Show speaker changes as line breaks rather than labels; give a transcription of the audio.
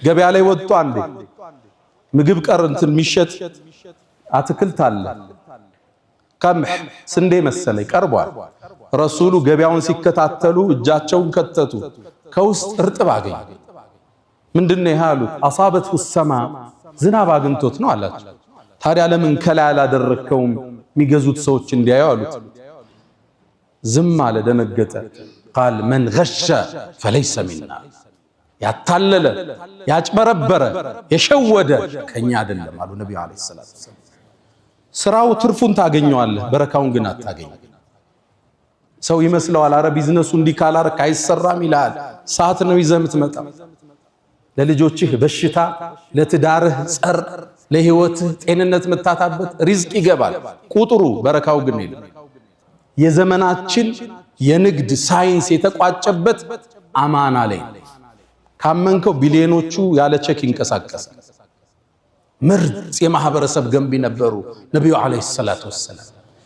ገበያ ላይ ወጥቶ አንዴ ምግብ ቀር እንትን የሚሸጥ አትክልት አለ ቀምህ ስንዴ መሰለኝ ቀርቧል። ረሱሉ ገበያውን ሲከታተሉ እጃቸውን ከተቱ፣ ከውስጥ እርጥብ አገኙ። ምንድነው ይሄ አሉት። አሳበቱ ሰማ ዝናብ አግኝቶት ነው አላቸው። ታዲያ ለምን ከላይ አላደረከውም የሚገዙት ሰዎች እንዲያዩ አሉት። ዝም አለ፣ ደነገጠ። ቃል መን ገሸ ፈለይሰ ሚና፣ ያታለለ ያጭበረበረ የሸወደ ከኛ አይደለም አሉ ነብዩ አለይሂ ሰላቱ ወሰለም። ስራው ትርፉን ታገኘዋለህ፣ በረካውን ግን አታገኝ። ሰው ይመስለዋል አረ ቢዝነሱ እንዲህ ካላረክ አይሰራም ይላል። ሰዓት ነው ይዘህ የምትመጣው። ለልጆችህ በሽታ፣ ለትዳርህ ጸር፣ ለህይወትህ ጤንነት መታታበት ሪዝቅ ይገባል። ቁጥሩ በረካው ግን የለም። የዘመናችን የንግድ ሳይንስ የተቋጨበት አማና ላይ ካመንከው ቢሊዮኖቹ ያለ ቼክ ይንቀሳቀሳል። ምርጥ የማህበረሰብ ገንቢ ነበሩ ነብዩ አለይሂ ሰላቱ ወሰለም።